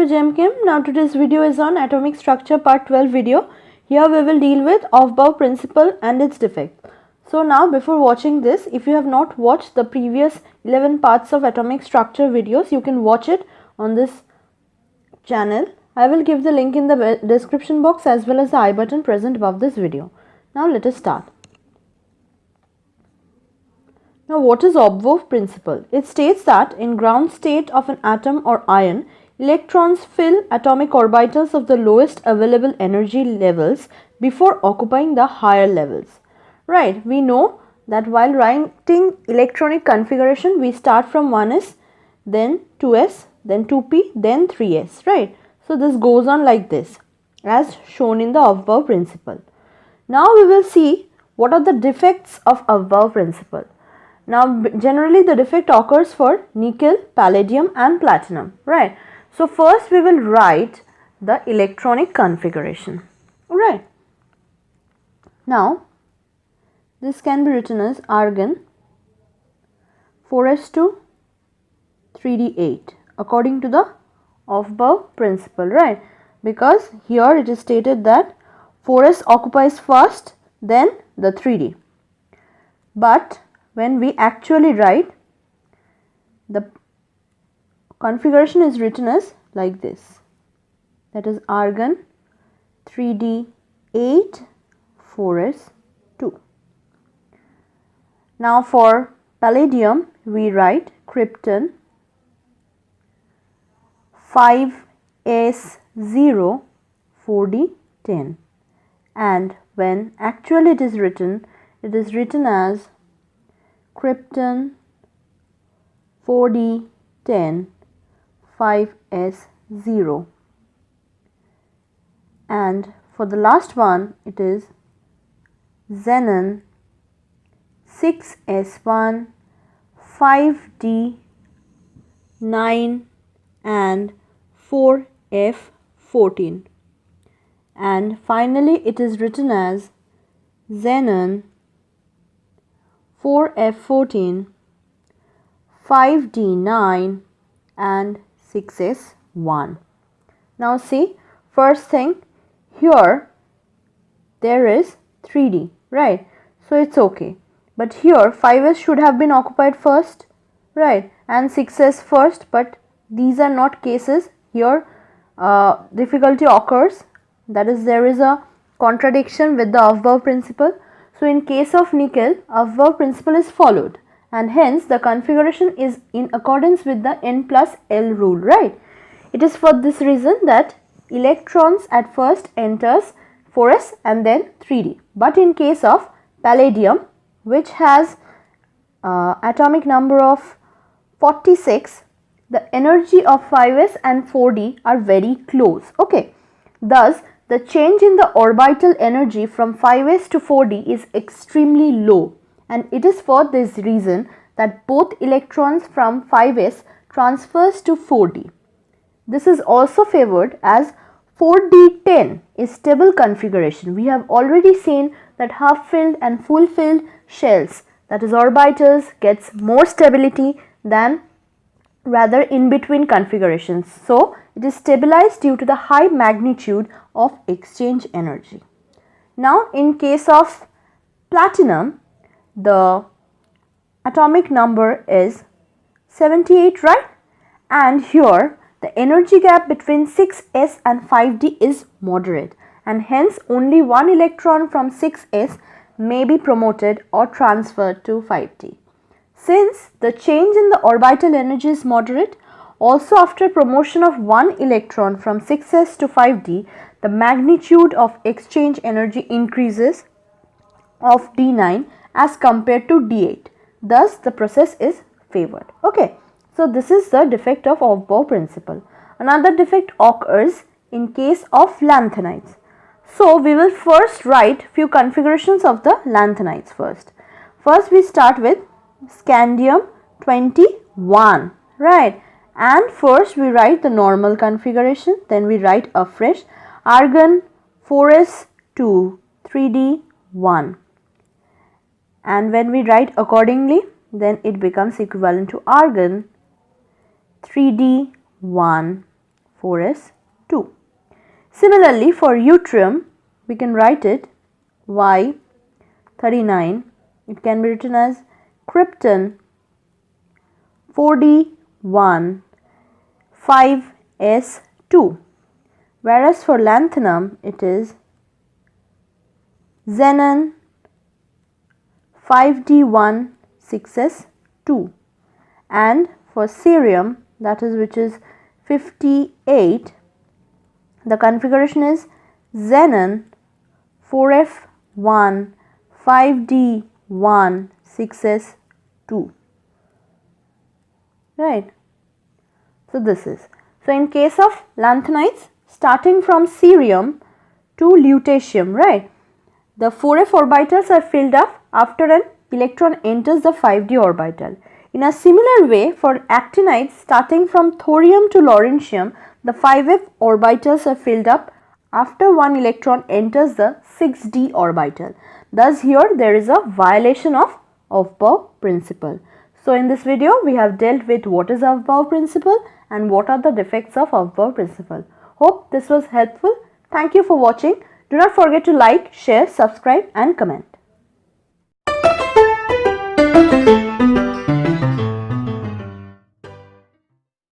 to GemChem. Now today's video is on atomic structure part 12 video. Here we will deal with Aufbau principle and its defect. So now before watching this, if you have not watched the previous 11 parts of atomic structure videos, you can watch it on this channel. I will give the link in the description box as well as the I button present above this video. Now let us start. Now what is Aufbau principle? It states that in ground state of an atom or ion, electrons fill atomic orbitals of the lowest available energy levels before occupying the higher levels. Right, we know that while writing electronic configuration, we start from 1s, then 2s, then 2p, then 3s, right? So this goes on like this as shown in the Aufbau principle. Now we will see what are the defects of Aufbau principle. Now generally the defect occurs for nickel, palladium and platinum, right? So first we will write the electronic configuration, right? Now this can be written as argon 4s2 3d8 according to the Aufbau principle, right? Because here it is stated that 4s occupies first, then the 3d. But when we actually write, the configuration is written as like this, that is argon 3d8 4s2. Now for palladium we write krypton 5s0 4d10, and when actually it is written as krypton 4d10 5s0, and for the last one it is xenon 6s1 5d9 and 4f14, and finally it is written as xenon 4f14 5d9 and 6s1. Now see, first thing, here there is 3d, right? So it's okay, but here 5s should have been occupied first, right, and 6s first, but these are not cases. Here difficulty occurs, that is there is a contradiction with the Aufbau principle. So in case of nickel, Aufbau principle is followed, and hence the configuration is in accordance with the n plus L rule, right? It is for this reason that electrons at first enters 4s and then 3d. But in case of palladium, which has atomic number of 46, the energy of 5s and 4d are very close, okay? Thus the change in the orbital energy from 5s to 4d is extremely low, and it is for this reason that both electrons from 5s transfers to 4d. This is also favored as 4d10 is stable configuration. We have already seen that half filled and full filled shells, that is orbitals, gets more stability than rather in between configurations. So it is stabilized due to the high magnitude of exchange energy. Now in case of platinum, the atomic number is 78, right? And here the energy gap between 6s and 5d is moderate, and hence only one electron from 6s may be promoted or transferred to 5d. Since the change in the orbital energy is moderate, also after promotion of one electron from 6s to 5d, the magnitude of exchange energy increases of d9 as compared to d8. Thus the process is favored. Okay, so this is the defect of Aufbau principle. Another defect occurs in case of lanthanides. So we will first write few configurations of the lanthanides first. First we start with scandium 21, right? And first we write the normal configuration, then we write afresh argon 4s2 3d1, and when we write accordingly, then it becomes equivalent to argon 3d1 4s2. Similarly, for yttrium, we can write it Y39. It can be written as krypton 4d1 5s2. Whereas for lanthanum, it is xenon 5d1 6s2. And for cerium, that is which is 58, the configuration is xenon 4f1 5d1 6s2. Right. So this is. So in case of lanthanides, starting from cerium to lutetium, right, the 4f orbitals are filled up after an electron enters the 5d orbital. In a similar way, for actinides, starting from thorium to lawrencium, the 5f orbitals are filled up after one electron enters the 6d orbital. Thus here there is a violation of Aufbau principle. So in this video we have dealt with what is Aufbau principle and what are the defects of Aufbau principle. Hope this was helpful. Thank you for watching. Do not forget to like, share, subscribe and comment.